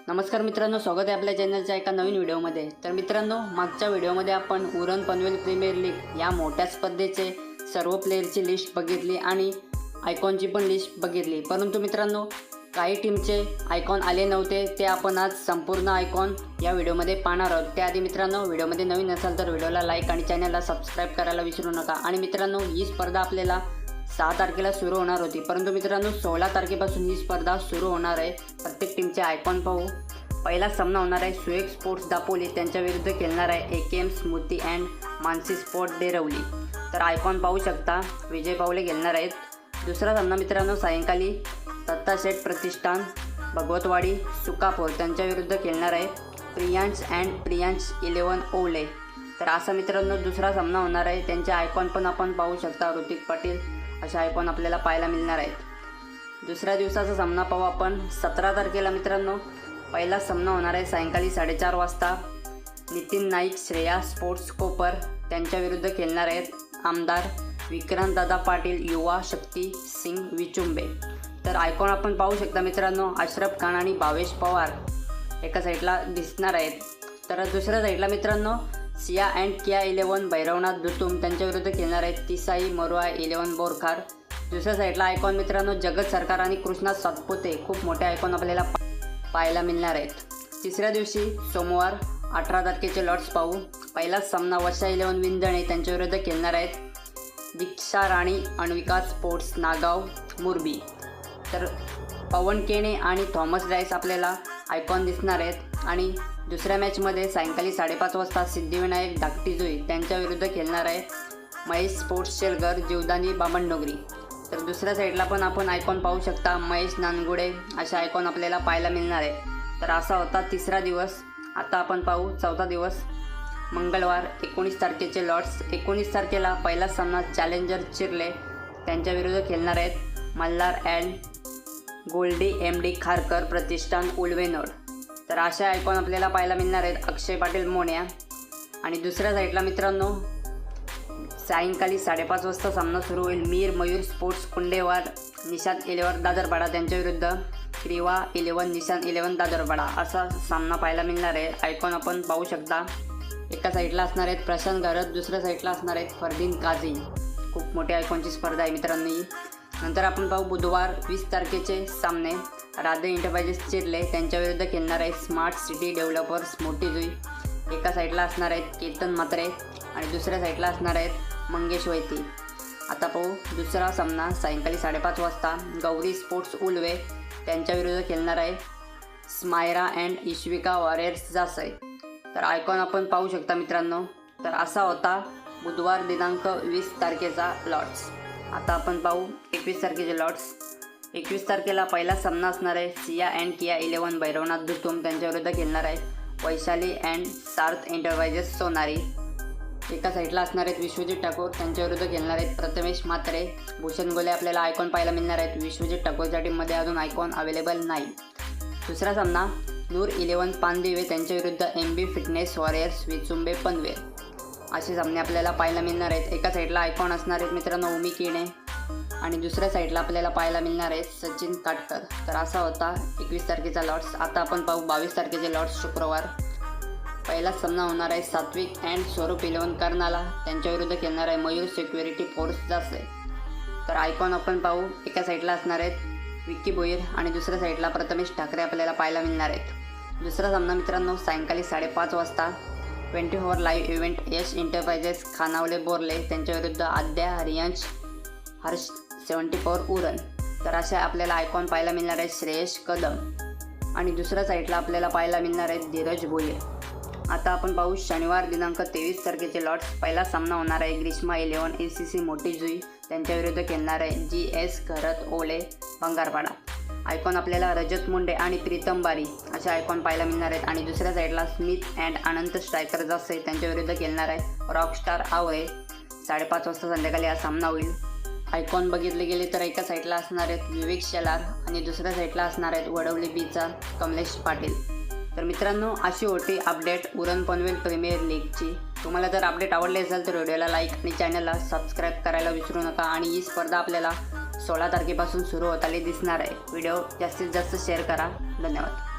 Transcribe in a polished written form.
नमस्कार मित्रांनो, स्वागत आहे आपल्या चॅनलच्या एका नवीन व्हिडिओमध्ये। तर मित्रांनो, मागच्या व्हिडिओमध्ये आपण उरण पनवेल प्रीमियर लीग या मोठ्या स्पर्धेचे सर्व प्लेयरची लिस्ट बघितली आणि आयकॉनची पण लिस्ट बघितली। परंतु मित्रांनो, काही टीमचे आयकॉन आले नव्हते, ते आपण आज संपूर्ण आयकॉन या व्हिडिओमध्ये पाहणार आहोत। त्याआधी मित्रांनो, व्हिडिओमध्ये नवीन असाल तर व्हिडिओला लाईक आणि चॅनलला सबस्क्राईब करायला विसरू नका। आणि मित्रांनो, ही स्पर्धा आपल्याला 6 तारखेला सुरू होणार होती, परंतु मित्रांनो 16 तारखेपासून ही स्पर्धा सुरू होणार आहे। प्रत्येक टीमचे आयकॉन पाहू। पहिला सामना होणार आहे सुएक स्पोर्ट्स दापोली त्यांच्या विरुद्ध खेळणार आहे AKM Smriti and Manasi sport डेरवली। तर आयकॉन पाहू शकता, विजय पावले खेळणार आहेत। दुसरा सामना मित्रांनो सायंकाळी दत्ताशेठ प्रतिष्ठान भगवतवाडी सुकापूर त्यांच्या विरुद्ध खेळणार आहे प्रियांश अँड प्रियांश 11 ओवले। तर असा मित्रांनो दुसरा सामना होणार आहे। त्यांचे आयकॉन पण आपण पाहू शकता, ऋतिक पाटील अशा आयकॉन आपल्याला पाहायला मिळणार आहेत। दुसऱ्या दिवसाचा सामना पाहू आपण 17 तारखेला मित्रांनो। पहिला सामना होणार आहे सायंकाळी 4:30 वाजता नितीन नाईक श्रेया स्पोर्ट्स कोपर त्यांच्या विरुद्ध खेळणार आहेत आमदार विक्रांतदादा पाटील युवा शक्ती सिंग विचुंबे। तर आयकॉन आपण पाहू शकता मित्रांनो, अशरफ खान आणि भावेश पवार एका साईडला दिसणार आहेत। तर दुसऱ्या साईडला मित्रांनो सिया अँड किया 11 भैरवनाथ दुतुम त्यांच्या विरुद्ध खेळणार आहेत तिसाई मरुआ 11 बोरखार। दुसऱ्या साईडला आयकॉन मित्रांनो जगत सरकार आणि कृष्णा सातपुते खूप मोठे आयकॉन आपल्याला पाहायला मिळणार आहेत। तिसऱ्या दिवशी सोमवार 18 तारखेचे लॉट्स पाहू। पहिला सामना वशा 11 विंदणे त्यांच्या विरुद्ध खेळणार आहेत दीक्षा राणी अन्विका स्पोर्ट्स नागाव मुरबी। तर पवन केणे आणि थॉमस राईस आपल्याला आयकॉन दिसणार आहेत। आणि दुसऱ्या मॅचमध्ये सायंकाळी 5:30 वाजता सिद्धिविनायक धाकटीजुई त्यांच्या विरुद्ध खेळणार आहे महेश स्पोर्ट्स शेलगर जीवदानी बामणडोंगरी। तर दुसऱ्या साईडला पण आपण आयकॉन पाहू शकता, महेश नानगुडे अशा आयकॉन आपल्याला पाहायला मिळणार आहे। तर असा होता तिसरा दिवस। आता आपण पाहू चौथा दिवस, मंगळवार 19 तारखेचे लॉट्स। 19 तारखेला पहिला सामना चॅलेंजर चिरले त्यांच्या विरुद्ध खेळणार आहेत मल्हार अँड गोल्डी MD खारकर प्रतिष्ठान उलवेनोड। तर अशा आयकॉन आपल्याला पाहायला मिळणार आहेत अक्षय पाटील मोन्या। आणि दुसऱ्या साईडला मित्रांनो सायंकाळी 5:30 वाजता सामना सुरू होईल मीर मयूर स्पोर्ट्स कुंडेवार निशांत 11 दादरपाडा त्यांच्या विरुद्ध क्रिवा 11 निशांत 11 दादरपाडा असा सामना पाहायला मिळणार आहे। आयकॉन आपण पाहू शकता, एका साईडला असणार आहेत प्रशांत घरत, दुसऱ्या साईडला असणार आहेत फरदीन काझी। खूप मोठी आयकॉनची स्पर्धा आहे मित्रांनो ही। नंतर आपण पाहू बुधवार 20 तारखेचे सामने राधे एंटरप्राइजेस चिरले त्यांच्या विरुद्ध खेळणार आहे स्मार्ट सिटी डेव्हलपर्स मोठीजुई। एका साईडला असणार आहेत केतन म्हात्रे आणि दुसऱ्या साईडला असणार आहेत मंगेश वैती। आता पाहू दुसरा सामना सायंकाळी 5:30 वाजता गौरी स्पोर्ट्स उलवे त्यांच्या विरुद्ध खेळणार आहे स्मायरा अँड इश्विका वॉरियर्स जासई। तर आयकॉन आपण पाहू शकता मित्रांनो। तर असा होता बुधवार दिनांक 20 तारखेचा लॉट्स। आता आपण पाहू 21 तारखेचे लॉट्स। 21 तारखेला पहिला सामना असणार आहे सिया अँड किया 11 भैरवनाथ दुतुम त्यांच्या विरुद्ध खेळणार आहे वैशाली अँड सार्थ एंटरप्राइजेस सोनारी। एका साईडला असणार आहेत विश्वजित ठाकूर त्यांच्या विरुद्ध खेळणार आहेत प्रथमेश म्हात्रे भूषण गोले आपल्याला आयकॉन पाहायला मिळणार आहेत। विश्वजित ठाकूरच्या टीममध्ये अजून आयकॉन अवेलेबल नाही। दुसरा सामना नूर 11 पानदेवे त्यांच्या विरुद्ध MB fitness warriors Vichumbe Panvel असे सामने आपल्याला पाहायला मिळणार आहेत। एका साईडला आयकॉन असणार आहेत मित्रांनो उमी किणे आणि दुसऱ्या साईडला आपल्याला पाहायला मिळणार आहेत सचिन काटकर। तर असा होता 21 तारखेचा लॉट्स। आता आपण पाहू 22 तारखेचे लॉट्स शुक्रवार। पहिला सामना होणार आहे सात्विक अँड स्वरूप 11 कर्नाला त्यांच्या विरुद्ध खेळणार आहे मयूर सिक्युरिटी फोर्स जासे। तर आयकॉन आपण पाहू, एका साईडला असणार आहेत विक्की भोईर आणि दुसऱ्या साईडला प्रथमेश ठाकरे आपल्याला पाहायला मिळणार आहेत। दुसरा सामना मित्रांनो सायंकाळी 5:30 वाजता 24 लाईव्ह इव्हेंट यश एंटरप्राइजेस खानावले बोरले त्यांच्या विरुद्ध आद्या हरियांश हर्ष 74 उरण। तर अशा आपल्याला आयकॉन पाहायला मिळणार आहे श्रेयश कदम आणि दुसऱ्या साईडला आपल्याला पाहायला मिळणार आहे धीरज भोये। आता आपण पाहू शनिवार दिनांक 23 तारखेचे लॉट्स। पहिला सामना होणार आहे ग्रीष्मा 11 ACC मोठीजुई त्यांच्या विरुद्ध खेळणार आहे GS घरत ओले बंगारपाडा। आयकॉन आपल्याला रजत मुंडे आणि प्रीतम बारी असे आयकॉन पाहायला मिळणार आहेत। आणि दुसऱ्या साईडला स्मिथ अँड अनंत स्ट्रायकर जासे त्यांच्या विरुद्ध खेळणार आहे रॉकस्टार आवळे। 5:30 वाजता संध्याकाळी हा सामना होईल। आयकॉन बघितले गेले तर एका साईडला असणार आहेत विवेक शेलार आणि दुसऱ्या साईडला असणार आहेत वडवली बीचा कमलेश पाटील। तर मित्रांनो अशी होती अपडेट उरण पनवेल प्रीमियर लीगची। तुम्हाला जर अपडेट आवडले असेल तर व्हिडिओला लाईक आणि चॅनलला सबस्क्राईब करायला विसरू नका। आणि ही स्पर्धा आपल्याला 16 तारखेपासून सुरू होताना दिसणार आहे। व्हिडिओ जास्तीत जास्त शेअर करा। धन्यवाद।